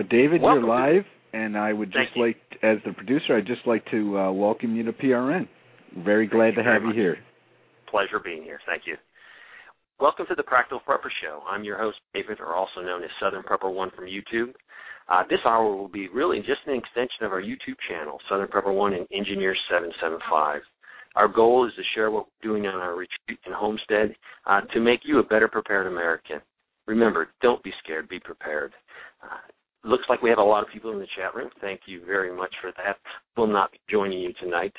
David, welcome. You're live, and I would just like, as the producer, I'd just like to welcome you to PRN. Very glad to have you here. Pleasure being here. Thank you. Welcome to the Practical Prepper Show. I'm your host, David, or also known as Southern Prepper 1 from YouTube. This hour will be really just an extension of our YouTube channel, Southern Prepper 1 and Engineer 775. Our goal is to share what we're doing on our retreat and homestead to make you a better prepared American. Remember, don't be scared, be prepared. Looks like we have a lot of people in the chat room. Thank you very much for that. We'll not be joining you tonight.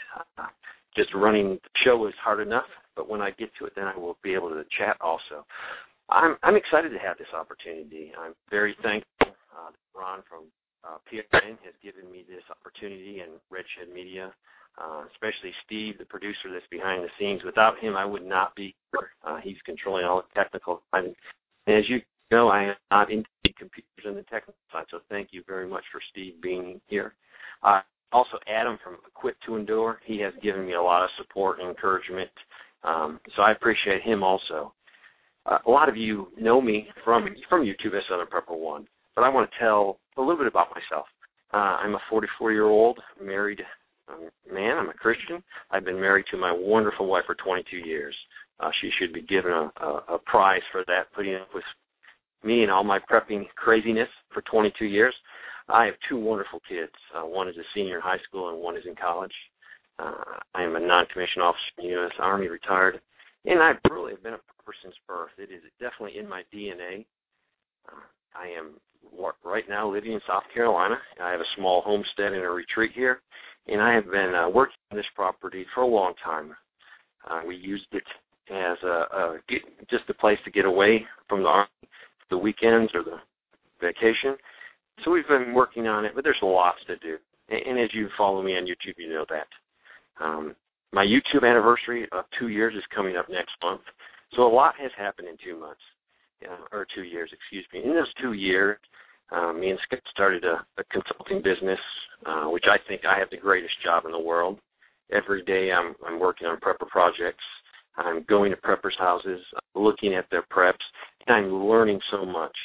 Just running the show is hard enough, but when I get to it, then I will be able to chat also. I'm excited to have this opportunity. I'm very thankful that Ron from PRN has given me this opportunity, and Redshed Media, especially Steve, the producer that's behind the scenes. Without him, I would not be here. He's controlling all the technical side. And as you know, I am not into computers and the technical side, so thank you very much for Steve being here. Also, Adam from Equip to Endure, he has given me a lot of support and encouragement, so I appreciate him also. A lot of you know me from YouTube as Southern Prepper 1, but I want to tell a little bit about myself. I'm a 44-year-old married man. I'm a Christian. I've been married to my wonderful wife for 22 years. She should be given a prize for that, putting up with me and all my prepping craziness for 22 years. I have two wonderful kids. One is a senior in high school and one is in college. I am a non-commissioned officer in the U.S. Army, retired, and I've really been a prepper since birth. It is definitely in my DNA. I am right now living in South Carolina. I have a small homestead and a retreat here, and I have been working on this property for a long time. We used it as just a place to get away from the Army, the weekends or the vacation. So we've been working on it, but there's lots to do. And as you follow me on YouTube, you know that. My YouTube anniversary of 2 years is coming up next month. So a lot has happened in 2 months, or 2 years, excuse me. In those 2 years, me and Scott started a consulting business, which I think I have the greatest job in the world. Every day I'm working on prepper projects. I'm going to preppers' houses, looking at their preps, and I'm learning so much.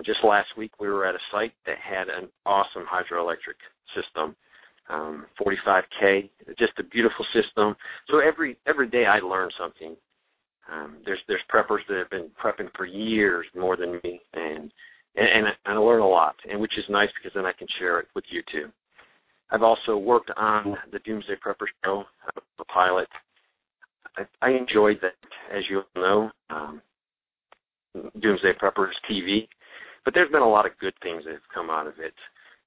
Just last week, we were at a site that had an awesome hydroelectric system, 45K, just a beautiful system. So every day I learn something. There's preppers that have been prepping for years more than me, and I learn a lot, and which is nice because then I can share it with you too. I've also worked on the Doomsday Prepper Show, the pilot. I enjoyed that, as you know, Doomsday Preppers TV. But there's been a lot of good things that have come out of it.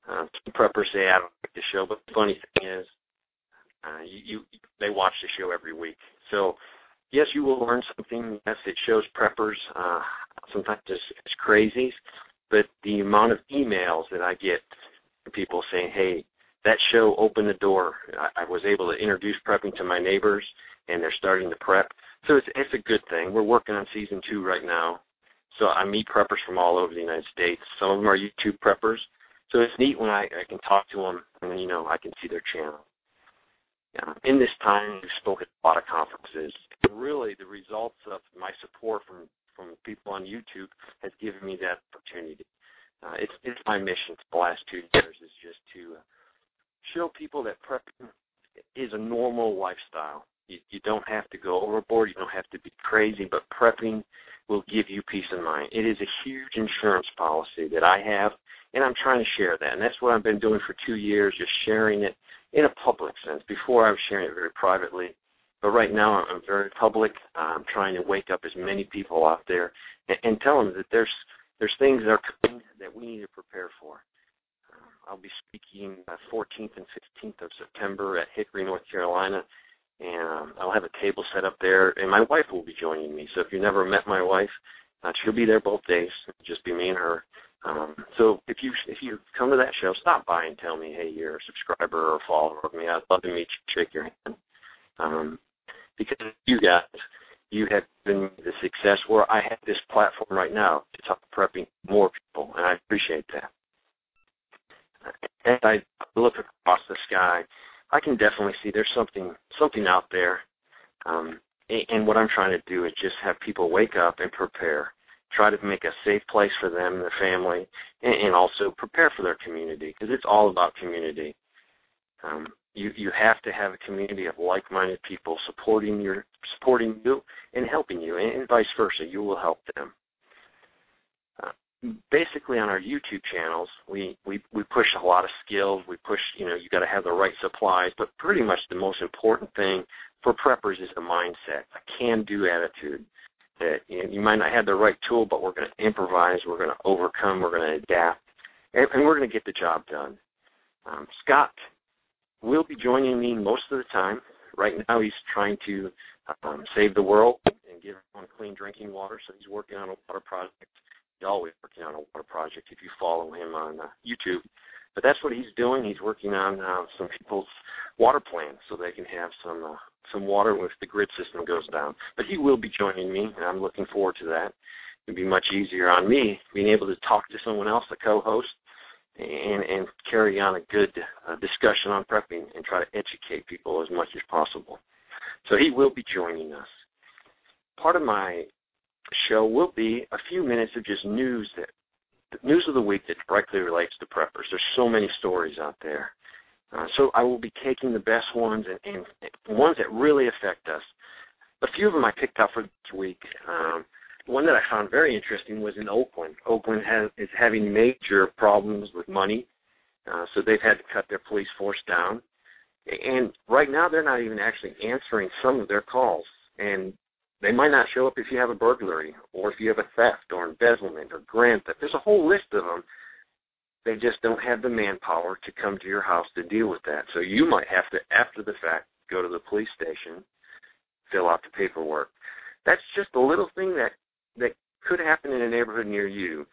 Some preppers say, I don't like the show, but the funny thing is they watch the show every week. So, yes, you will learn something. Yes, it shows preppers. Sometimes it's crazy, but the amount of emails that I get from people saying, hey, that show opened the door. I was able to introduce prepping to my neighbors, and they're starting to prep. So it's a good thing. We're working on season 2 right now. So I meet preppers from all over the United States. Some of them are YouTube preppers. So it's neat when I can talk to them and, I can see their channel. In this time, we've spoken at a lot of conferences. Really, the results of my support from people on YouTube has given me that opportunity. It's my mission for the last 2 years is just to show people that prepping is a normal lifestyle. You don't have to go overboard. You don't have to be crazy, but prepping will give you peace of mind. It is a huge insurance policy that I have, and I'm trying to share that. And that's what I've been doing for 2 years, just sharing it in a public sense. Before I was sharing it very privately, but right now I'm very public. I'm trying to wake up as many people out there and tell them that there's things that are coming that we need to prepare for. I'll be speaking 14th and 15th of September at Hickory, North Carolina, and I'll have a table set up there, and my wife will be joining me. So if you've never met my wife, she'll be there both days. It'll just be me and her. So if you come to that show, stop by and tell me, hey, you're a subscriber or a follower of me. I'd love to meet you, shake your hand. Because you guys, you have given me the success where I have this platform right now to talk prepping more people, and I appreciate that. As I look across the sky, I can definitely see there's something out there, and what I'm trying to do is just have people wake up and prepare. try to make a safe place for them and their family, and also prepare for their community, because it's all about community. You have to have a community of like-minded people supporting you and helping you, and vice versa. You will help them. Basically, on our YouTube channels, we push a lot of skills. We push, you got to have the right supplies, but pretty much the most important thing for preppers is the mindset, a can-do attitude. That you might not have the right tool, but we're going to improvise, we're going to overcome, we're going to adapt, and we're going to get the job done. Scott will be joining me most of the time. Right now he's trying to save the world and give everyone clean drinking water, so he's working on a water project. He's always working on a water project if you follow him on YouTube. But that's what he's doing. He's working on some people's water plans so they can have some water if the grid system goes down. But he will be joining me, and I'm looking forward to that. It'll be much easier on me being able to talk to someone else, a co-host, and carry on a good discussion on prepping and try to educate people as much as possible. So he will be joining us. Part of my show will be a few minutes of just news of the week that directly relates to preppers. There's so many stories out there. So I will be taking the best ones and ones that really affect us. A few of them I picked out for this week. One that I found very interesting was in Oakland. Oakland is having major problems with money, so they've had to cut their police force down. And right now they're not even actually answering some of their calls. And they might not show up if you have a burglary or if you have a theft or embezzlement or grand theft. There's a whole list of them. They just don't have the manpower to come to your house to deal with that. So you might have to, after the fact, go to the police station, fill out the paperwork. That's just a little thing that could happen in a neighborhood near you.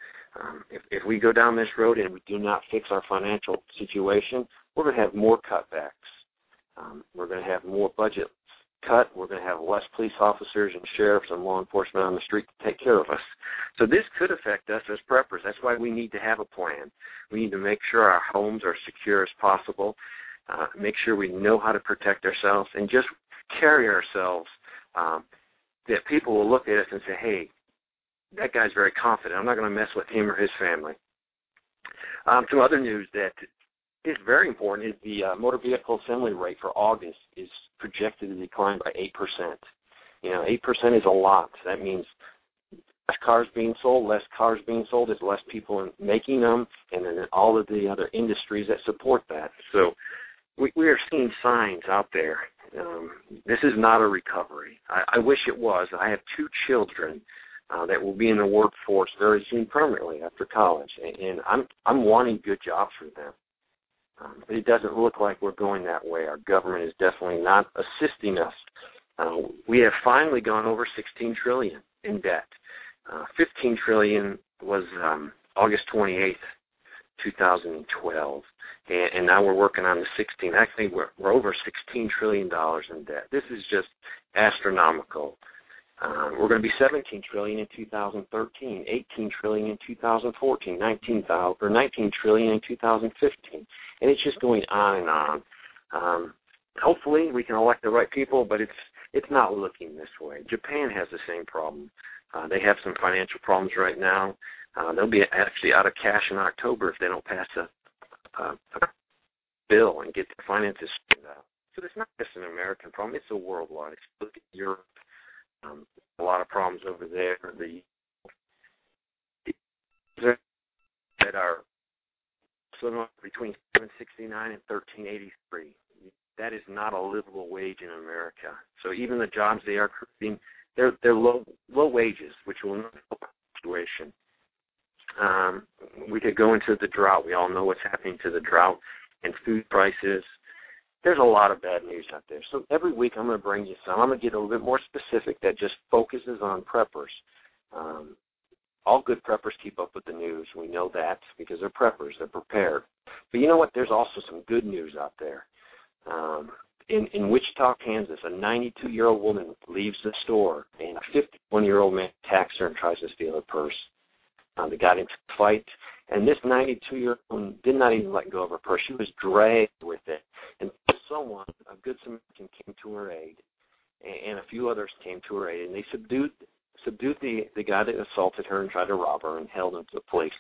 If we go down this road and we do not fix our financial situation, we're going to have more cutbacks. We're going to have more budget cut. We're going to have less police officers and sheriffs and law enforcement on the street to take care of us. So this could affect us as preppers. That's why we need to have a plan. We need to make sure our homes are secure as possible, make sure we know how to protect ourselves, and just carry ourselves that people will look at us and say, hey, that guy's very confident. I'm not going to mess with him or his family. Some other news that is very important is the motor vehicle assembly rate for August is projected to decline by 8%. 8% is a lot. That means less cars being sold is less people making them, and then all of the other industries that support that. So we are seeing signs out there. This is not a recovery. I wish it was. I have 2 children that will be in the workforce very soon permanently after college, and I'm wanting good jobs for them. But it doesn't look like we're going that way. Our government is definitely not assisting us. We have finally gone over $16 trillion in debt. $15 trillion was August 28th, 2012, and now we're working on the 16. Actually, we're over $16 trillion in debt. This is just astronomical. We're going to be $17 trillion in 2013, $18 trillion in 2014, $19 trillion in 2015, and it's just going on and on. Hopefully, we can elect the right people, but it's not looking this way. Japan has the same problem. They have some financial problems right now. They'll be actually out of cash in October if they don't pass a bill and get their finances straightened out. So it's not just an American problem; it's a worldwide. If you look at Europe. A lot of problems over there. That are somewhere between $7.69 and $13.83. That is not a livable wage in America. So even the jobs they are creating, they're low wages, which will not help the situation. We could go into the drought. We all know what's happening to the drought and food prices. There's a lot of bad news out there. So every week I'm going to bring you some. I'm going to get a little bit more specific that just focuses on preppers. All good preppers keep up with the news. We know that because they're preppers. They're prepared. But you know what? There's also some good news out there. In Wichita, Kansas, a 92-year-old woman leaves the store, and a 51-year-old man attacks her and tries to steal her purse. They got into a fight, and this 92-year-old woman did not even let go of her purse. She was dragged with it. And someone, a good Samaritan, came to her aid, and a few others came to her aid, and they subdued subdued the guy that assaulted her and tried to rob her and held him to the police.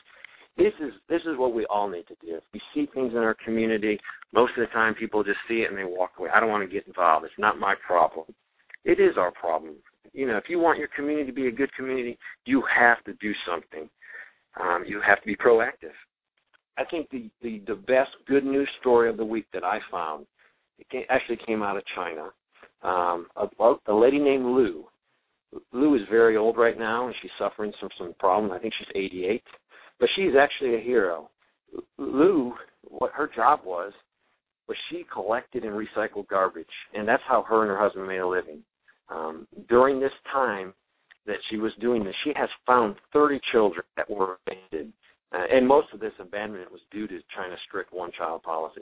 This is what we all need to do. If we see things in our community, most of the time people just see it and they walk away. I don't want to get involved. It's not my problem. It is our problem. If you want your community to be a good community, you have to do something. You have to be proactive. I think the best good news story of the week that I found, actually came out of China. A lady named Lou. Lou is very old right now, and she's suffering from some problems. I think she's 88. But she's actually a hero. Lou, what her job was she collected and recycled garbage, and that's how her and her husband made a living. During this time that she was doing this, she has found 30 children that were abandoned, and most of this abandonment was due to China's strict one-child policy.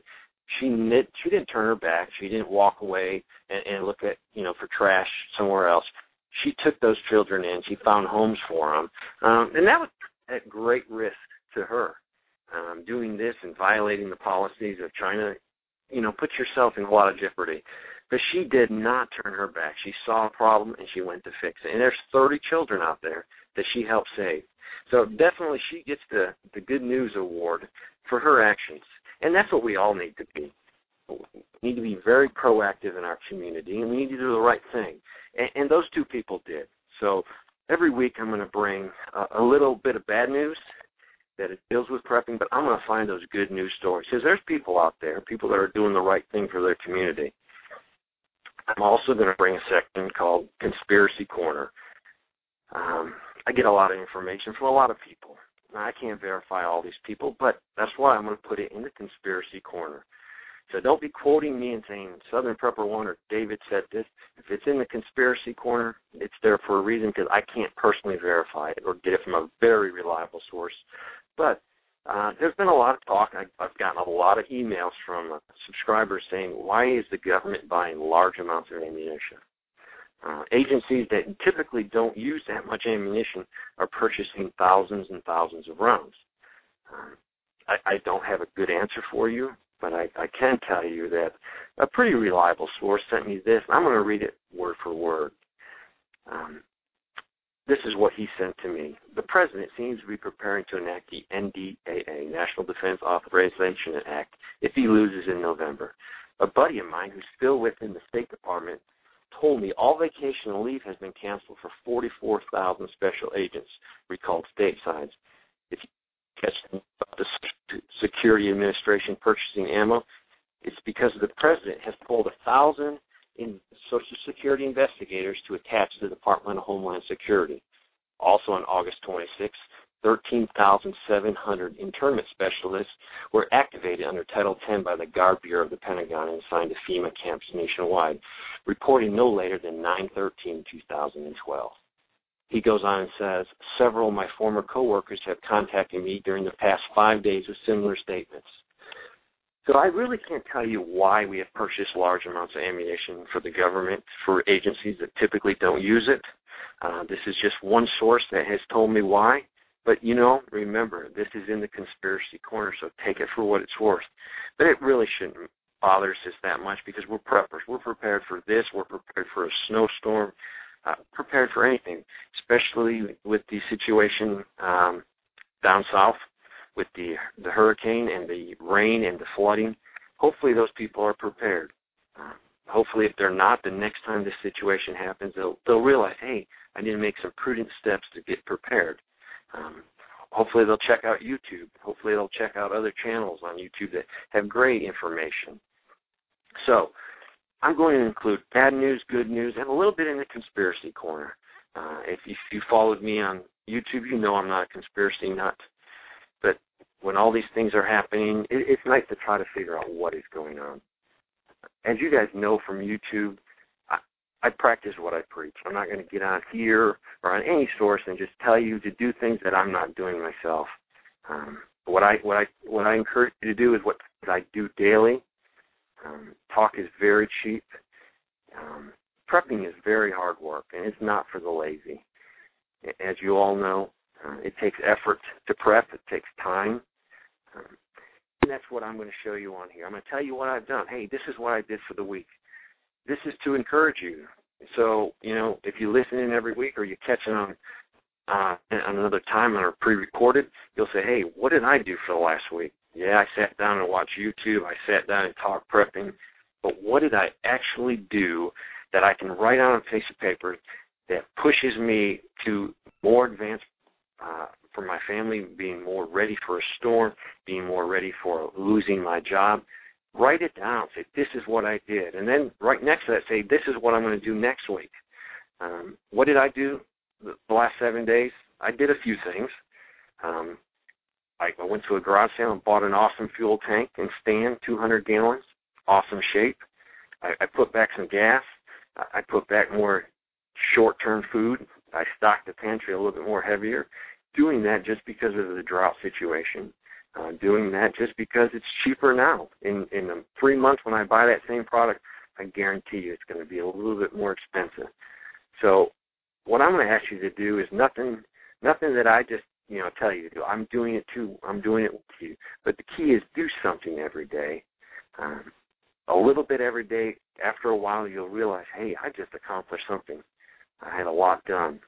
She didn't turn her back. She didn't walk away and look at for trash somewhere else. She took those children in. She found homes for them, and that was at great risk to her. Doing this and violating the policies of China, puts yourself in a lot of jeopardy. But she did not turn her back. She saw a problem and she went to fix it. And there's 30 children out there that she helped save. So definitely she gets the Good News Award for her actions. And that's what we all need to be. We need to be very proactive in our community, and we need to do the right thing. And those two people did. So every week I'm going to bring a little bit of bad news that it deals with prepping, but I'm going to find those good news stories. Because there's people out there, people that are doing the right thing for their community. I'm also going to bring a section called Conspiracy Corner. I get a lot of information from a lot of people. Now, I can't verify all these people, but that's why I'm going to put it in the Conspiracy Corner. So don't be quoting me and saying Southern Prepper 1 or David said this. If it's in the Conspiracy Corner, it's there for a reason, because I can't personally verify it or get it from a very reliable source. But there's been a lot of talk. I've gotten a lot of emails from subscribers saying, why is the government buying large amounts of ammunition? Agencies that typically don't use that much ammunition are purchasing thousands and thousands of rounds. I don't have a good answer for you, but I can tell you that a pretty reliable source sent me this. I'm going to read it word for word. This is what he sent to me. The President seems to be preparing to enact the NDAA, National Defense Authorization Act, if he loses in November. A buddy of mine who's still within the State Department told me all vacation leave has been canceled for 44,000 special agents recalled statesides. If you catch them about the Security Administration purchasing ammo, it's because the President has pulled 1,000 in Social Security investigators to attach to the Department of Homeland Security. Also on August 26th, 13,700 internment specialists were activated under Title X by the Guard Bureau of the Pentagon and assigned to FEMA camps nationwide, reporting no later than 9/13/2012. He goes on and says, several of my former coworkers have contacted me during the past 5 days with similar statements. So I really can't tell you why we have purchased large amounts of ammunition for the government, for agencies that typically don't use it. This is just one source that has told me why. But, remember, this is in the Conspiracy Corner, so take it for what it's worth. But it really shouldn't bother us that much, because we're preppers. We're prepared for this. We're prepared for a snowstorm, prepared for anything, especially with the situation down south with the hurricane and the rain and the flooding. Hopefully those people are prepared. Hopefully if they're not, the next time this situation happens, they'll realize, hey, I need to make some prudent steps to get prepared. Hopefully they'll check out YouTube. Hopefully they'll check out other channels on YouTube that have great information. So I'm going to include bad news, good news, and a little bit in the Conspiracy Corner. If you followed me on YouTube, you know I'm not a conspiracy nut. But when all these things are happening, it's nice to try to figure out what is going on. As you guys know from YouTube, I practice what I preach. I'm not going to get on here or on any source and just tell you to do things that I'm not doing myself. What I encourage you to do is what I do daily. Talk is very cheap. Prepping is very hard work, and it's not for the lazy. As you all know, it takes effort to prep. It takes time. And that's what I'm going to show you on here. I'm going to tell you what I've done. Hey, this is what I did for the week. This is to encourage you. So, if you listen in every week or you catch it on another time or pre-recorded, you'll say, hey, what did I do for the last week? Yeah, I sat down and watched YouTube. I sat down and talked prepping. But what did I actually do that I can write on a piece of paper that pushes me to more advanced for my family, being more ready for a storm, being more ready for losing my job? Write it down. Say, this is what I did. And then right next to that, say, this is what I'm going to do next week. What did I do the last 7 days? I did a few things. I went to a garage sale and bought an awesome fuel tank and stand, 200 gallons, awesome shape. I put back some gas. I put back more short-term food. I stocked the pantry a little bit more heavier. Doing that just because of the drought situation. Doing that just because it's cheaper now. In 3 months when I buy that same product, I guarantee you it's going to be a little bit more expensive. So what I'm going to ask you to do is nothing that I just tell you to do. I'm doing it too. I'm doing it with you. But the key is do something every day. A little bit every day. After a while, you'll realize, hey, I just accomplished something. I had a lot done.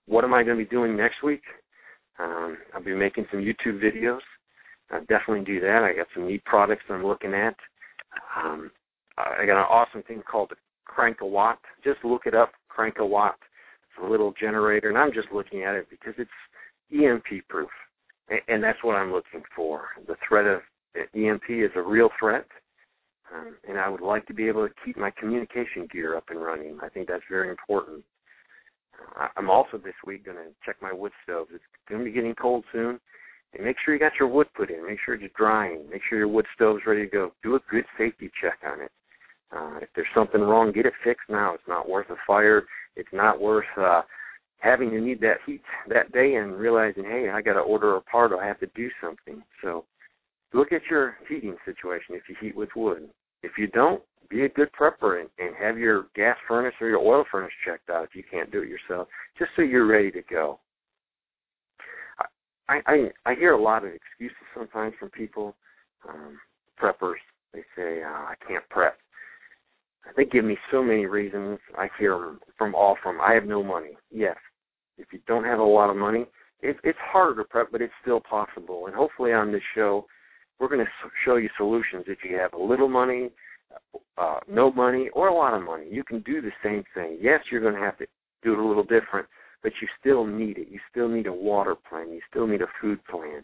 What am I going to be doing next week? I'll be making some YouTube videos. I'll definitely do that. I got some neat products I'm looking at. I got an awesome thing called the Crank-A-Watt. Just look it up, Crank-A-Watt. It's a little generator, and I'm just looking at it because it's EMP proof, and that's what I'm looking for. The threat of EMP is a real threat, and I would like to be able to keep my communication gear up and running. I think that's very important. I'm also this week going to check my wood stove. It's going to be getting cold soon. And make sure you got your wood put in. Make sure it's drying. Make sure your wood stove's ready to go. Do a good safety check on it. If there's something wrong, get it fixed now. It's not worth a fire. It's not worth having to need that heat that day and realizing, hey, I got to order a part or I have to do something. So look at your heating situation if you heat with wood. If you don't, be a good prepper and have your gas furnace or your oil furnace checked out if you can't do it yourself, just so you're ready to go. I hear a lot of excuses sometimes from people, preppers. They say, I can't prep. They give me so many reasons. I hear them from I have no money. Yes, if you don't have a lot of money, it's harder to prep, but it's still possible. And hopefully on this show, we're going to show you solutions. If you have a little money, no money, or a lot of money, you can do the same thing. Yes, you're going to have to do it a little different, but you still need it. You still need a water plan. You still need a food plan.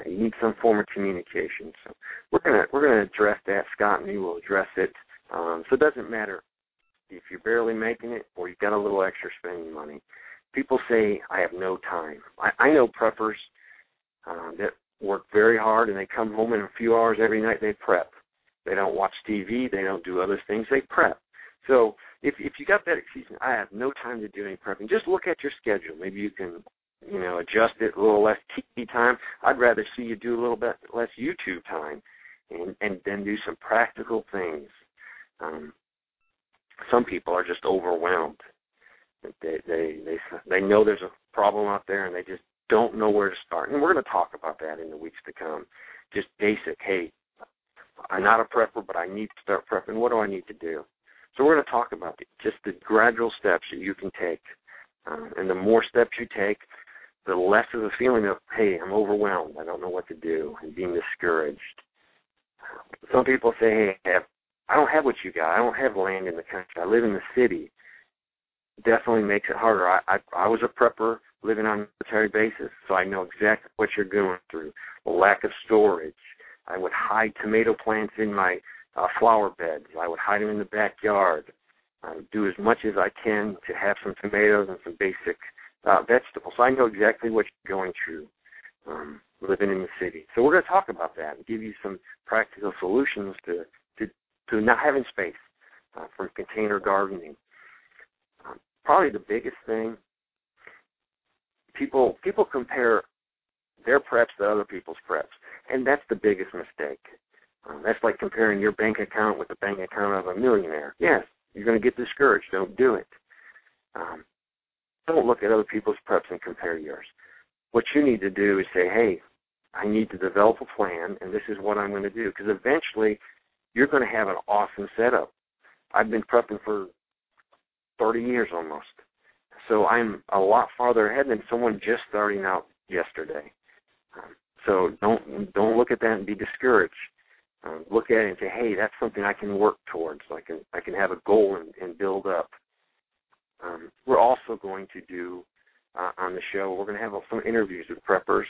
You need some form of communication. So we're going to address that. Scott and me will address it. So it doesn't matter if you're barely making it or you've got a little extra spending money. People say, I have no time. I know preppers that work very hard and they come home in a few hours every night, they prep. They don't watch TV. They don't do other things. They prep. So if you got that excuse, I have no time to do any prepping, just look at your schedule. Maybe you can, adjust it a little less TV time. I'd rather see you do a little bit less YouTube time and then do some practical things. Some people are just overwhelmed. They know there's a problem out there and they just don't know where to start. And we're going to talk about that in the weeks to come. Just basic, hey, I'm not a prepper, but I need to start prepping. What do I need to do? So we're going to talk about just the gradual steps that you can take. And the more steps you take, the less of the feeling of, hey, I'm overwhelmed. I don't know what to do, and being discouraged. Some people say, hey, I don't have what you got. I don't have land in the country. I live in the city. Definitely makes it harder. I was a prepper living on a military basis, so I know exactly what you're going through. The lack of storage. I would hide tomato plants in my flower beds. I would hide them in the backyard. I would do as much as I can to have some tomatoes and some basic vegetables. So I know exactly what you're going through living in the city. So we're going to talk about that and give you some practical solutions to not having space from container gardening. Probably the biggest thing, people compare their preps to other people's preps, and that's the biggest mistake. That's like comparing your bank account with the bank account of a millionaire. Yes, you're going to get discouraged. Don't do it. Don't look at other people's preps and compare yours. What you need to do is say, hey, I need to develop a plan, and this is what I'm going to do, because eventually you're going to have an awesome setup. I've been prepping for 30 years almost. So I'm a lot farther ahead than someone just starting out yesterday. So don't look at that and be discouraged. Look at it and say, hey, that's something I can work towards. I can have a goal and build up. We're also going to do on the show, we're going to have some interviews with preppers.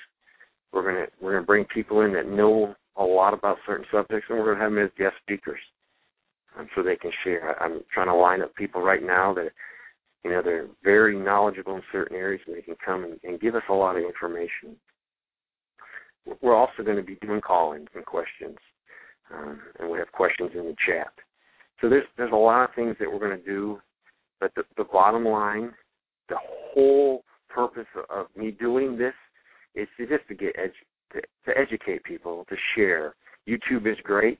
We're going to bring people in that know a lot about certain subjects, and we're going to have them as guest speakers so they can share. I'm trying to line up people right now that, they're very knowledgeable in certain areas, and they can come and give us a lot of information. We're also going to be doing call-ins and questions, and we have questions in the chat. So there's a lot of things that we're going to do, but the bottom line, the whole purpose of me doing this is just to get to educate people, to share. YouTube is great,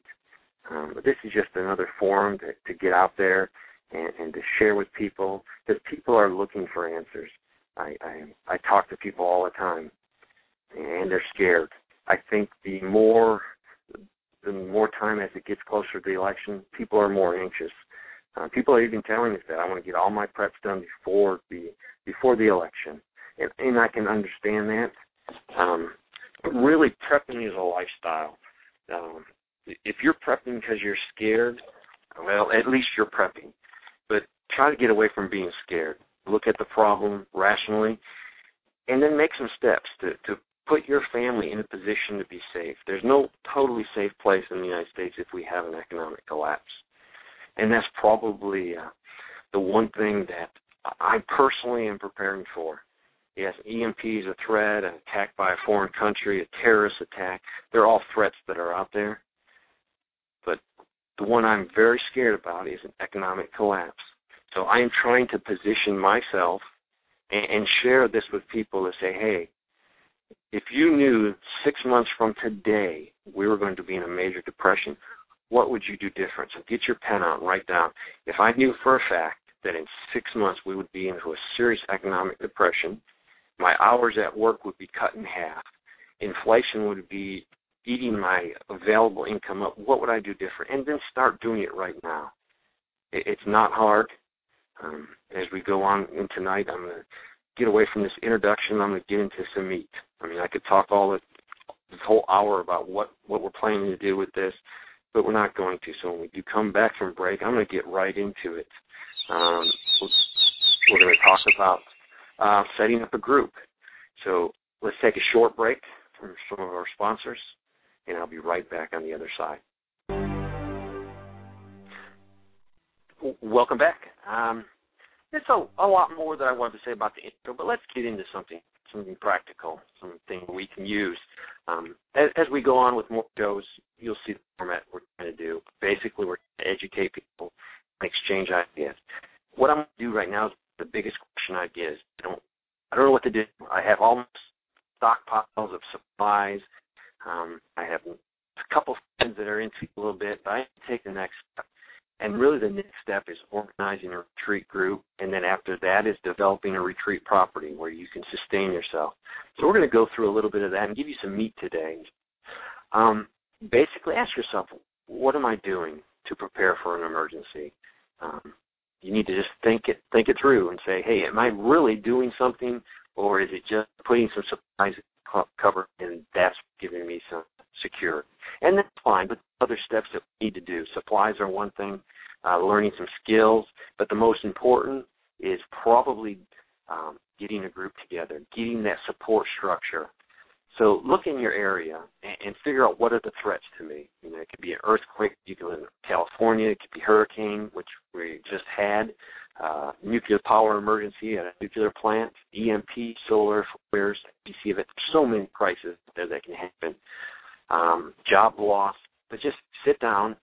but this is just another forum to get out there and to share with people, because people are looking for answers. I talk to people all the time, and they're scared. I think the more time as it gets closer to the election, people are more anxious. People are even telling us that I want to get all my preps done before the election, and I can understand that. But really, prepping is a lifestyle. If you're prepping because you're scared, well, at least you're prepping. But try to get away from being scared. Look at the problem rationally, and then make some steps to put your family in a position to be safe. There's no totally safe place in the United States if we have an economic collapse. And that's probably the one thing that I personally am preparing for. Yes, EMP is a threat, an attack by a foreign country, a terrorist attack. They're all threats that are out there. But the one I'm very scared about is an economic collapse. So I am trying to position myself and share this with people to say, hey, if you knew 6 months from today we were going to be in a major depression, what would you do different? So get your pen out and write down. If I knew for a fact that in 6 months we would be into a serious economic depression, my hours at work would be cut in half, inflation would be eating my available income up, what would I do different? And then start doing it right now. It's not hard. As we go on in tonight, I'm going to get away from this introduction. I'm going to get into some meat. I mean, I could talk this whole hour about what we're planning to do with this, but we're not going to. So when we do come back from break, I'm going to get right into it. We're going to talk about setting up a group. So let's take a short break from some of our sponsors, and I'll be right back on the other side. Welcome back. There's a lot more that I wanted to say about the intro, but let's get into something practical, something we can use. As we go on with more shows, you'll see the format we're trying to do. Basically, we're trying to educate people and exchange ideas. What I'm going to do right now is the biggest question I get is I don't know what to do. I have all my stockpiles of supplies. I have a couple friends that are into it a little bit, but I need to take the next step. And really the next step is organizing a retreat group, and then after that is developing a retreat property where you can sustain yourself. So we're going to go through a little bit of that and give you some meat today. Basically ask yourself, what am I doing to prepare for an emergency? You need to just think it through and say, hey, am I really doing something, or is it just putting some supplies cover and that's giving me some security? And that's fine, but other steps that we need to do. Supplies are one thing, learning some skills, but the most important is probably getting a group together, getting that support structure. So look in your area and figure out what are the threats to me. It could be an earthquake. You can live in California. It could be hurricane, which we just had, nuclear power emergency at a nuclear plant, EMP, solar flares, DC events. So many crises there that can happen. Job loss. But just sit down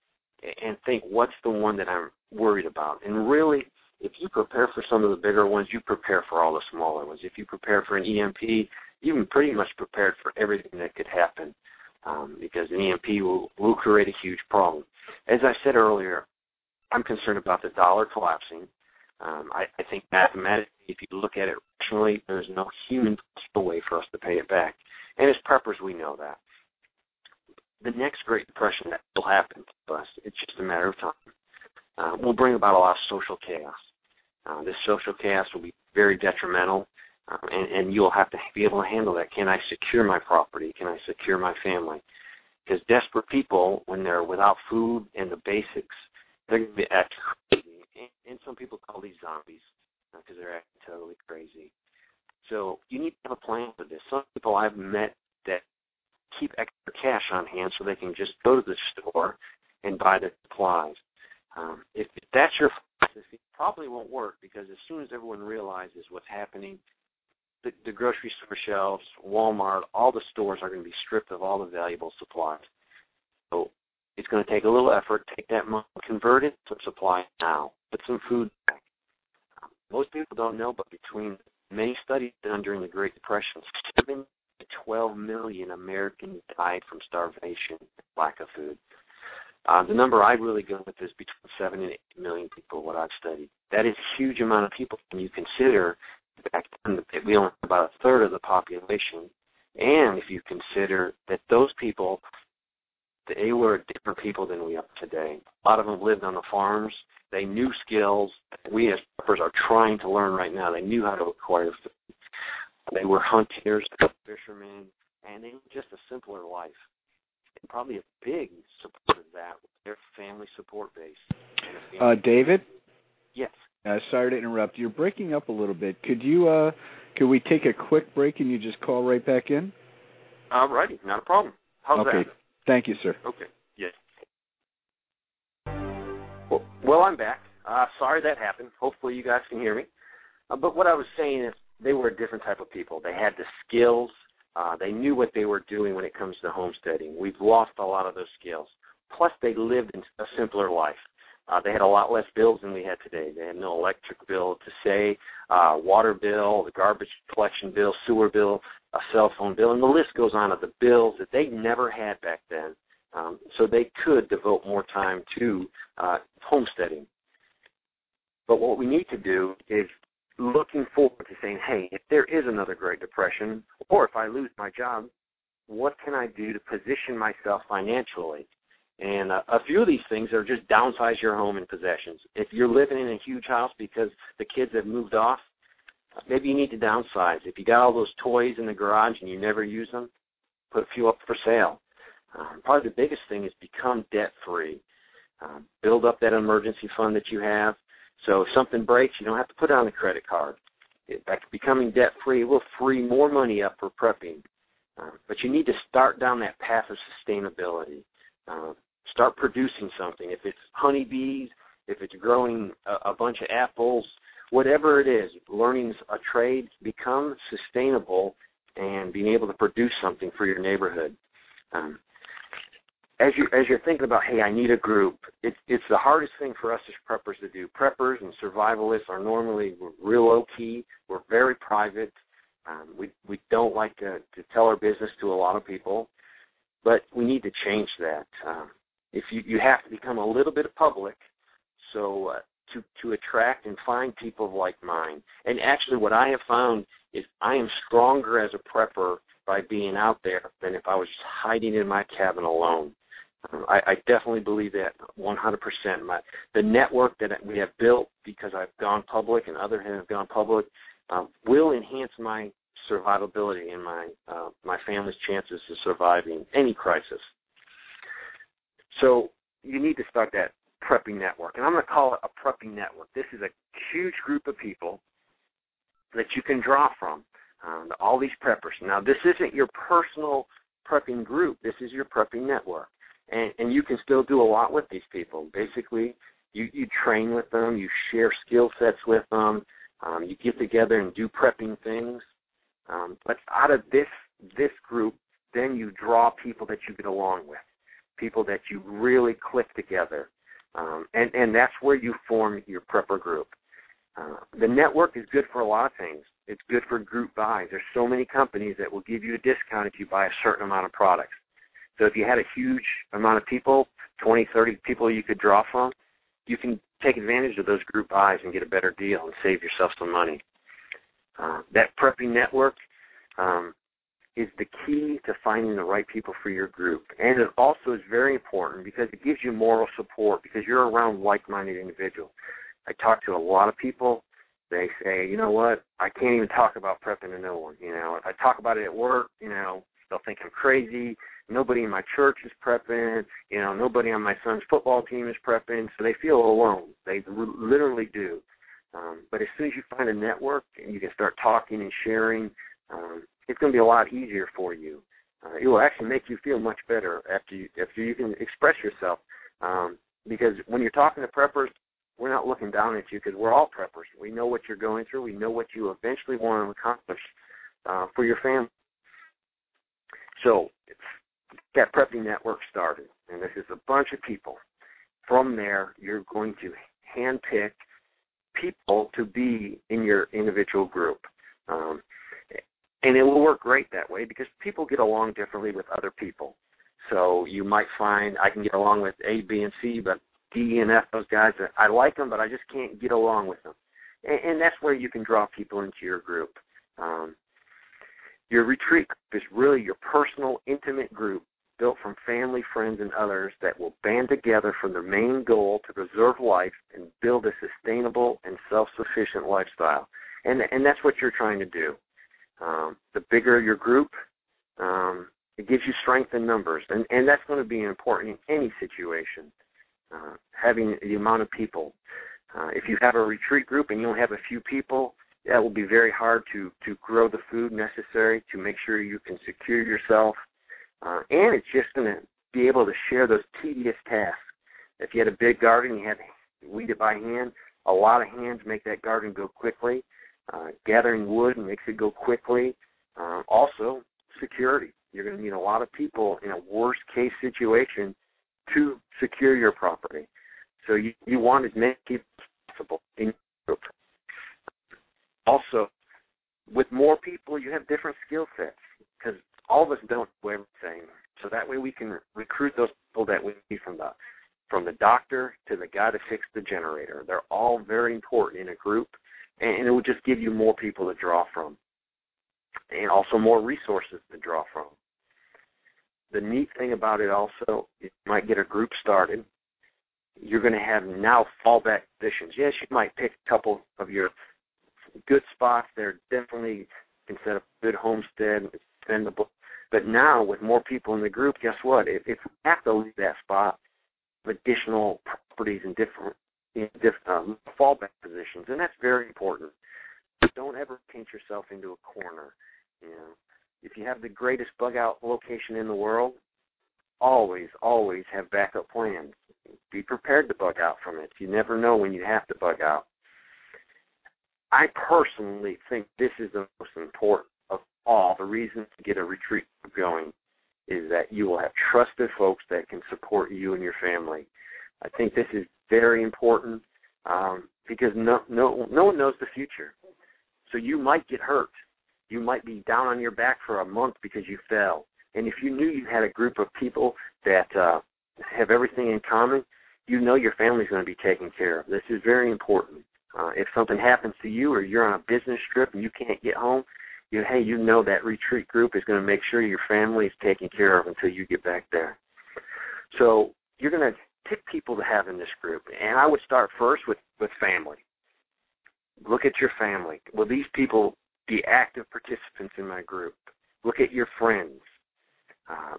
and think, what's the one that I'm worried about? And really, if you prepare for some of the bigger ones, you prepare for all the smaller ones. If you prepare for an EMP, you've pretty much prepared for everything that could happen, because an EMP will create a huge problem. As I said earlier, I'm concerned about the dollar collapsing. I think mathematically, if you look at it rationally, there's no human possible way for us to pay it back. And as preppers, we know that. The next Great Depression that will happen to us, it's just a matter of time, will bring about a lot of social chaos. This social chaos will be very detrimental, and you'll have to be able to handle that. Can I secure my property? Can I secure my family? Because desperate people, when they're without food and the basics, they're going to be acting crazy. And some people call these zombies because they're acting totally crazy. So you need to have a plan for this. Some people I've met that keep extra cash on hand so they can just go to the store and buy the supplies. If that's your philosophy, it probably won't work, because as soon as everyone realizes what's happening, the grocery store shelves, Walmart, all the stores are going to be stripped of all the valuable supplies. So it's going to take a little effort. Take that money, convert it to supply now. Put some food back. Most people don't know, but between many studies done during the Great Depression, 7 to 12 million Americans died from starvation and lack of food. The number I really go with is between 7 and 8 million people, what I've studied. That is a huge amount of people when you consider back then we only have about a third of the population. And if you consider that those people, they were different people than we are today. A lot of them lived on the farms. They knew skills that we as preppers are trying to learn right now. They knew how to acquire food. They were hunters, fishermen, and they lived just a simpler life. And probably a big support of that was their family support base. David? Yes. Sorry to interrupt. You're breaking up a little bit. Could we take a quick break and you just call right back in? All righty, not a problem. How's that? Okay. Thank you, sir. Okay. Yes. Well, I'm back. Sorry that happened. Hopefully you guys can hear me. But what I was saying is they were a different type of people. They had the skills. They knew what they were doing when it comes to homesteading. We've lost a lot of those skills. Plus, they lived in a simpler life. They had a lot less bills than we had today. They had no electric bill to say, water bill, the garbage collection bill, sewer bill, a cell phone bill, and the list goes on of the bills that they never had back then. So they could devote more time to homesteading. But what we need to do is looking forward to saying, hey, if there is another Great Depression, or if I lose my job, what can I do to position myself financially? And a few of these things are just downsize your home and possessions. If you're living in a huge house because the kids have moved off, maybe you need to downsize. If you got all those toys in the garage and you never use them, put a few up for sale. Probably the biggest thing is become debt-free. Build up that emergency fund that you have. So if something breaks, you don't have to put it on a credit card. By becoming debt-free, will free more money up for prepping. But you need to start down that path of sustainability. Start producing something. If it's honeybees, if it's growing a bunch of apples, whatever it is, learning a trade, become sustainable and being able to produce something for your neighborhood. As you're thinking about, hey, I need a group, it's the hardest thing for us as preppers to do. Preppers and survivalists are normally real low-key. We're very private. We don't like to tell our business to a lot of people, but we need to change that. If you have to become a little bit public, so to attract and find people of like mind. And actually what I have found is I am stronger as a prepper by being out there than if I was just hiding in my cabin alone. I definitely believe that 100%. The network that we have built because I've gone public and others have gone public will enhance my survivability and my family's chances of surviving any crisis. So you need to start that prepping network. And I'm going to call it a prepping network. This is a huge group of people that you can draw from, all these preppers. Now, this isn't your personal prepping group. This is your prepping network. And you can still do a lot with these people. Basically, you train with them. You share skill sets with them. You get together and do prepping things. But out of this group, then you draw people that you get along with, people that you really click together. And that's where you form your prepper group. The network is good for a lot of things. It's good for group buys. There's so many companies that will give you a discount if you buy a certain amount of products. So if you had a huge amount of people, 20, 30 people you could draw from, you can take advantage of those group buys and get a better deal and save yourself some money. That prepping network is the key to finding the right people for your group. And it also is very important because it gives you moral support because you're around like-minded individuals. I talk to a lot of people They say, you know what, I can't even talk about prepping to no one. You know, if I talk about it at work, you know, they'll think I'm crazy. Nobody in my church is prepping. You know, nobody on my son's football team is prepping. So they feel alone. They literally do. But as soon as you find a network and you can start talking and sharing, it's going to be a lot easier for you. It will actually make you feel much better after you can express yourself. Because when you're talking to preppers, we're not looking down at you because we're all preppers. We know what you're going through. We know what you eventually want to accomplish for your family. So that prepping network started, and this is a bunch of people. From there, you're going to handpick people to be in your individual group. And it will work great that way because people get along differently with other people. So you might find I can get along with A, B, and C, but D and F, those guys, I like them, but I just can't get along with them. And that's where you can draw people into your group. Your retreat group is really your personal, intimate group built from family, friends, and others that will band together for the main goal to preserve life and build a sustainable and self-sufficient lifestyle. And that's what you're trying to do. The bigger your group, it gives you strength in numbers, and that's going to be important in any situation, having the amount of people. If you have a retreat group and you don't have a few people, that will be very hard to grow the food necessary to make sure you can secure yourself. And it's just going to be able to share those tedious tasks. If you had a big garden, you had to weed it by hand. A lot of hands make that garden go quickly. Gathering wood makes it go quickly. Also, security. You're going to need a lot of people in a worst-case situation to secure your property. So you want as many people as possible in your group. Also, with more people, you have different skill sets because all of us don't do everything. So that way we can recruit those people that we need from the doctor to the guy to fix the generator. They're all very important in a group, and it will just give you more people to draw from and also more resources to draw from. The neat thing about it also, you might get a group started. You're going to have now fallback positions. Yes, you might pick a couple of your good spots. They're definitely considered a good homestead, expendable. But now with more people in the group, guess what? If we have to leave that spot, additional properties and different fallback positions, and that's very important. Don't ever paint yourself into a corner. You know, if you have the greatest bug out location in the world, always have backup plans. Be prepared to bug out from it. You never know when you have to bug out. I personally think this is the most important of all. The reason to get a retreat going is that you will have trusted folks that can support you and your family. I think this is very important because no one knows the future. So you might get hurt. You might be down on your back for a month because you fell. And if you knew you had a group of people that have everything in common, you know your family's going to be taken care of. This is very important. If something happens to you or you're on a business trip and you can't get home, you know that retreat group is going to make sure your family is taken care of until you get back there. So you're going to pick people to have in this group. And I would start first with family. Look at your family. Will these people be active participants in my group? Look at your friends.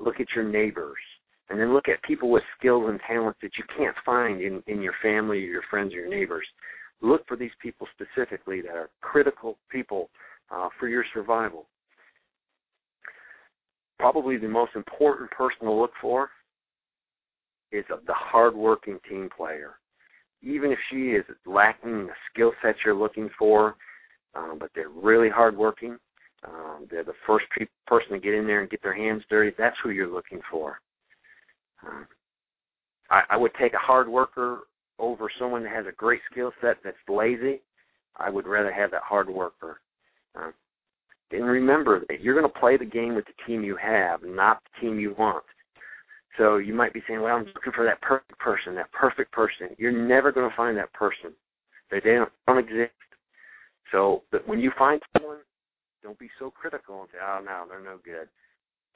Look at your neighbors. And then look at people with skills and talents that you can't find in your family or your friends or your neighbors. Look for these people specifically that are critical people for your survival. Probably the most important person to look for is the hardworking team player. Even if she is lacking the skill set you're looking for, but they're really hardworking, they're the first person to get in there and get their hands dirty, that's who you're looking for. I would take a hard worker over someone that has a great skill set that's lazy. I would rather have that hard worker. And remember that you're going to play the game with the team you have, not the team you want. So you might be saying, well, I'm looking for that perfect person. You're never going to find that person. They don't exist. So but when you find someone, don't be so critical and say, oh, no, they're no good.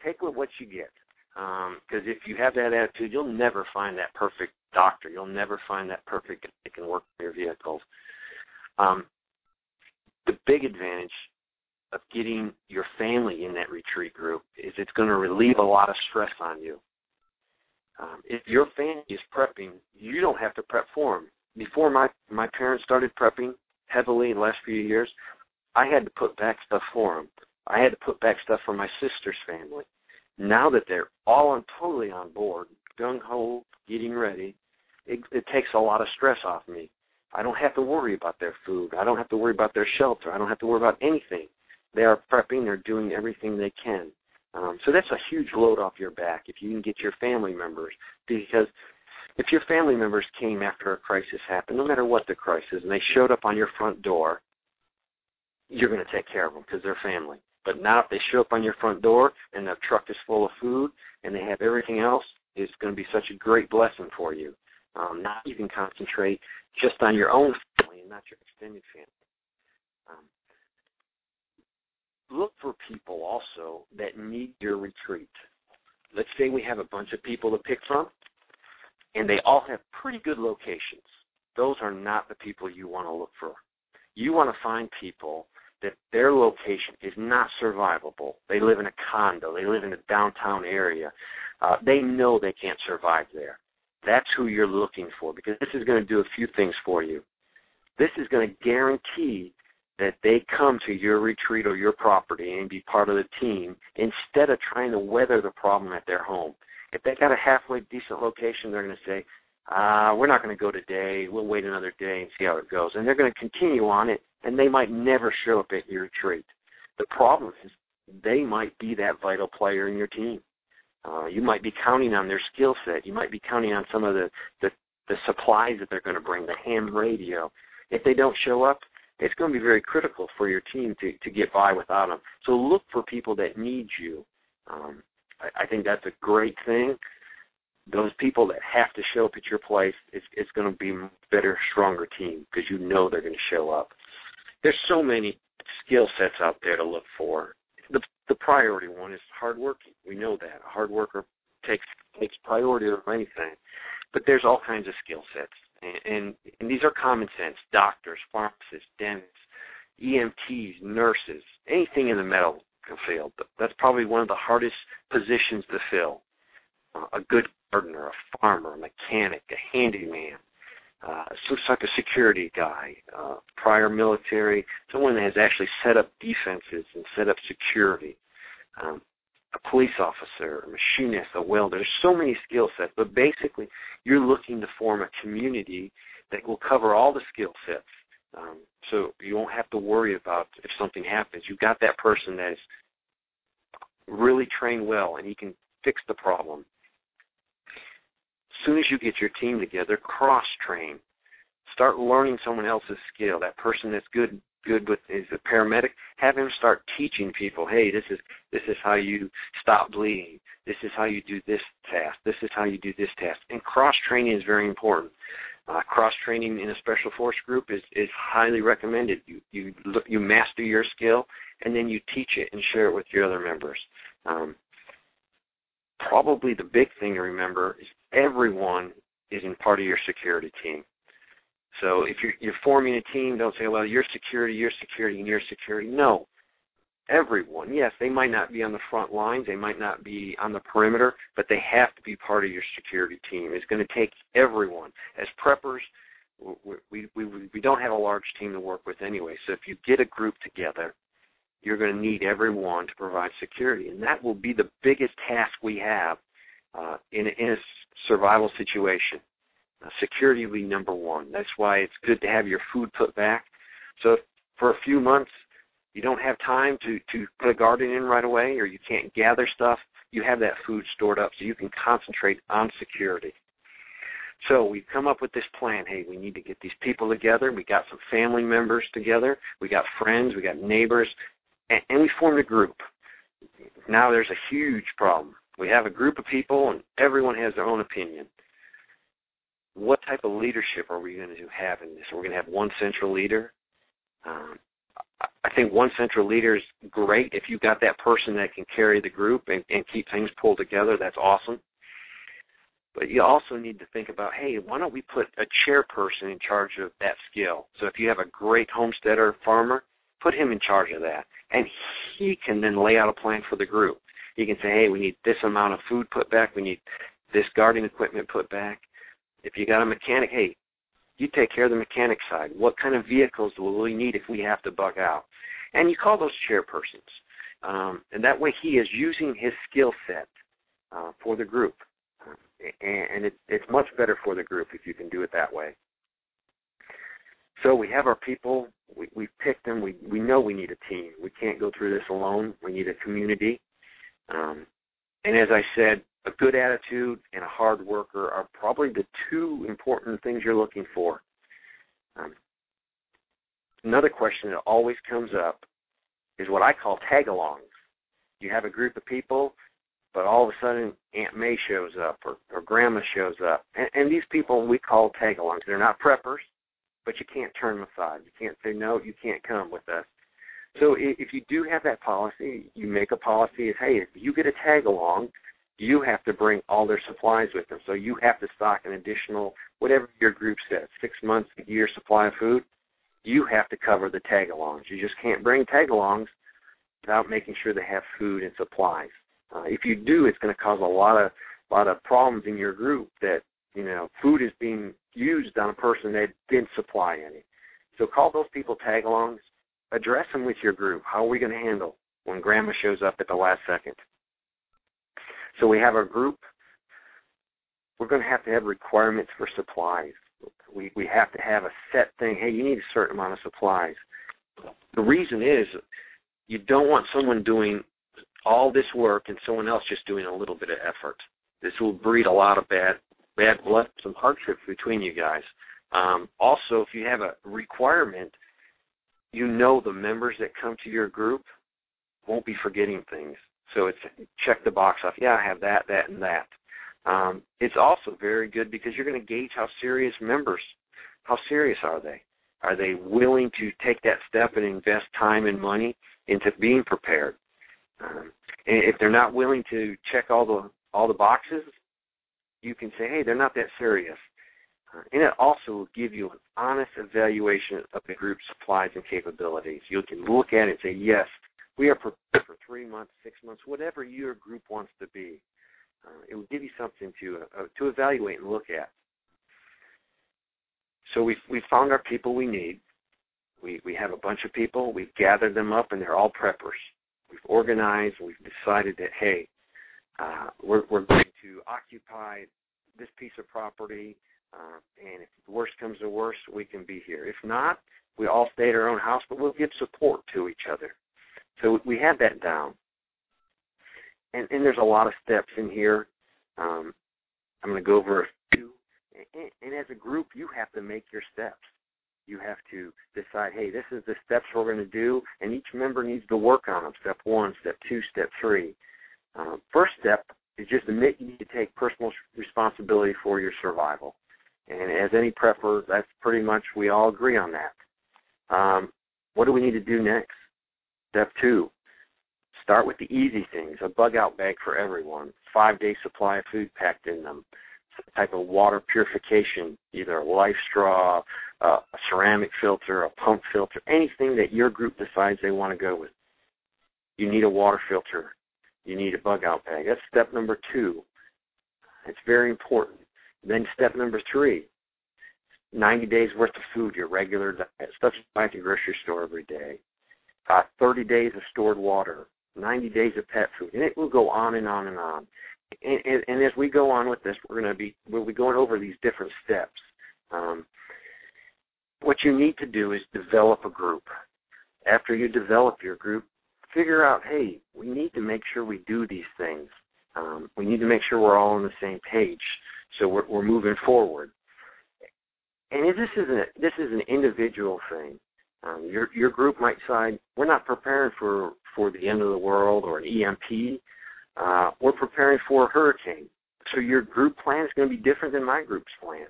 Take what you get. Because if you have that attitude, you'll never find that perfect doctor. You'll never find that perfect guy that can work on your vehicles. the big advantage of getting your family in that retreat group is it's going to relieve a lot of stress on you. If your family is prepping, you don't have to prep for them. Before my parents started prepping heavily in the last few years, I had to put back stuff for them. I had to put back stuff for my sister's family. Now that they're all totally on board, gung-ho, getting ready, it takes a lot of stress off me. I don't have to worry about their food. I don't have to worry about their shelter. I don't have to worry about anything. They are prepping. They're doing everything they can. So that's a huge load off your back if you can get your family members. Because if your family members came after a crisis happened, no matter what the crisis, and they showed up on your front door, you're going to take care of them because they're family. But now if they show up on your front door and their truck is full of food and they have everything else, it's going to be such a great blessing for you. Now you can concentrate just on your own family and not your extended family. Look for people also that need your retreat. Let's say we have a bunch of people to pick from, and they all have pretty good locations. Those are not the people you want to look for. You want to find people that their location is not survivable. They live in a condo. They live in a downtown area. They know they can't survive there. That's who you're looking for, because this is going to do a few things for you. This is going to guarantee that they come to your retreat or your property and be part of the team instead of trying to weather the problem at their home. If they got a halfway decent location, they're going to say, we're not going to go today. We'll wait another day and see how it goes. And they're going to continue on it, and they might never show up at your retreat. The problem is they might be that vital player in your team. You might be counting on their skill set. You might be counting on some of the supplies that they're going to bring, the ham radio. If they don't show up, it's going to be very critical for your team to get by without them. So look for people that need you. I think that's a great thing. Those people that have to show up at your place, it's going to be a better, stronger team because you know they're going to show up. There's so many skill sets out there to look for. The priority one is hard working. We know that. A hard worker takes priority over anything. But there's all kinds of skill sets. And these are common sense. Doctors, pharmacists, dentists, EMTs, nurses, anything in the medical field. That's probably one of the hardest positions to fill. A good gardener, a farmer, a mechanic, a handyman, some type of security guy, prior military, someone that has actually set up defenses and set up security, a police officer, a machinist, a welder. There's so many skill sets, but basically you're looking to form a community that will cover all the skill sets. So you won't have to worry about if something happens. You've got that person that is really trained well, and he can fix the problem. As soon as you get your team together, cross-train. Start learning someone else's skill. That person that's good with is a paramedic. Have him start teaching people. Hey, this is how you stop bleeding. This is how you do this task. This is how you do this task. And cross-training is very important. Cross-training in a special force group is highly recommended. You master your skill, and then you teach it and share it with your other members. Probably the big thing to remember is everyone is in part of your security team. So if you're forming a team, don't say, well, you're security, and you're security. No. Everyone, yes, they might not be on the front lines, they might not be on the perimeter, but they have to be part of your security team. It's going to take everyone. As preppers, we don't have a large team to work with anyway, so if you get a group together, you're going to need everyone to provide security, and that will be the biggest task we have in a survival situation. Security will be number one. That's why it's good to have your food put back. So if for a few months you don't have time to put a garden in right away, or you can't gather stuff, you have that food stored up so you can concentrate on security. So we've come up with this plan. Hey, we need to get these people together. We got some family members together. We got friends. We got neighbors. And we formed a group. Now there's a huge problem. We have a group of people, and everyone has their own opinion. What type of leadership are we going to have in this? Are we going to have one central leader? I think one central leader is great. If you've got that person that can carry the group and keep things pulled together, that's awesome. But you also need to think about, hey, why don't we put a chairperson in charge of that skill? So if you have a great homesteader farmer, put him in charge of that. And he can then lay out a plan for the group. He can say, hey, we need this amount of food put back. We need this gardening equipment put back. If you got a mechanic, hey, you take care of the mechanic side. What kind of vehicles will we need if we have to bug out? And you call those chairpersons. And that way he is using his skill set for the group. And it's much better for the group if you can do it that way. So we have our people. We picked them. We know we need a team. We can't go through this alone. We need a community. And as I said, a good attitude and a hard worker are probably the two important things you're looking for. Another question that always comes up is what I call tag-alongs. You have a group of people, but all of a sudden Aunt May shows up or Grandma shows up. And these people we call tag-alongs. They're not preppers, but you can't turn them aside. You can't say, no, you can't come with us. So if you do have that policy, you make a policy is, hey, if you get a tag-along, you have to bring all their supplies with them. So you have to stock an additional, whatever your group says, 6 months, a year supply of food. You have to cover the tag-alongs. You just can't bring tag-alongs without making sure they have food and supplies. If you do, it's going to cause a lot of problems in your group that, food is being used on a person that didn't supply any. So call those people tag-alongs. Address them with your group. How are we going to handle when Grandma shows up at the last second? So we have our group. We're going to have requirements for supplies. We have to have a set thing. Hey, you need a certain amount of supplies. The reason is you don't want someone doing all this work and someone else just doing a little bit of effort. This will breed a lot of bad blood, some hardships between you guys. Also, if you have a requirement, the members that come to your group won't be forgetting things. So it's check the box off. Yeah, I have that, and that. It's also very good because you're going to gauge how serious are they? Are they willing to take that step and invest time and money into being prepared? And if they're not willing to check all the boxes, you can say, hey, they're not that serious. And it also will give you an honest evaluation of the group's supplies and capabilities. You can look at it and say, yes, we are prepared for 3 months, 6 months, whatever your group wants to be. It will give you something to evaluate and look at. So we found our people we need. We have a bunch of people. We've gathered them up, and they're all preppers. We've organized. We've decided that, hey, we're going to occupy this piece of property, and if the worst comes to worst, we can be here. If not, we all stay at our own house, but we'll give support to each other. So we have that down. And there's a lot of steps in here. I'm going to go over a few. And as a group, you have to make your steps. You have to decide, hey, this is the steps we're going to do, and each member needs to work on them. Step 1, step 2, step 3. First step is just admit you need to take personal responsibility for your survival. And as any prepper, that's pretty much, we all agree on that. What do we need to do next? Step 2, start with the easy things, a bug-out bag for everyone, 5-day supply of food packed in them, some type of water purification, either a life straw, a ceramic filter, a pump filter, anything that your group decides they want to go with. You need a water filter. You need a bug-out bag. That's step number 2. It's very important. Then step number 3, 90 days worth of food, your regular diet, stuff you buy at the grocery store every day. 30 days of stored water, 90 days of pet food, and it will go on and on and on. And as we go on with this, we'll be going over these different steps. What you need to do is develop a group. After you develop your group, figure out, hey, we need to make sure we do these things. We need to make sure we're all on the same page, so we're moving forward. And this is an individual thing. Your group might decide, we're not preparing for the end of the world or an EMP. We're preparing for a hurricane. So your group plan is going to be different than my group's plan.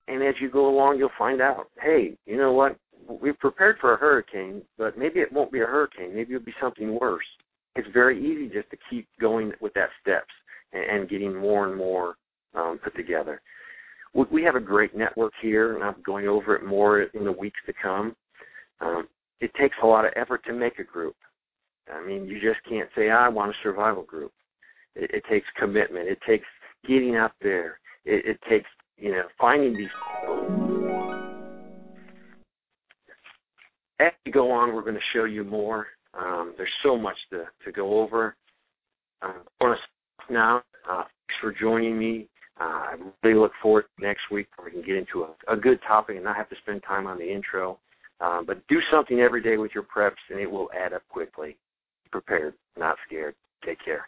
And as you go along, you'll find out, hey, you know what? We've prepared for a hurricane, but maybe it won't be a hurricane. Maybe it'll be something worse. It's very easy just to keep going with that steps and getting more and more put together. We have a great network here, and I'm going over it more in the weeks to come. It takes a lot of effort to make a group. I mean, you just can't say, I want a survival group. It takes commitment. It takes getting out there. It takes, finding these people. As we go on, we're going to show you more. There's so much to go over. I want to stop now. Thanks for joining me. I really look forward to next week where we can get into a good topic and not have to spend time on the intro. But do something every day with your preps, and it will add up quickly. Be prepared, not scared. Take care.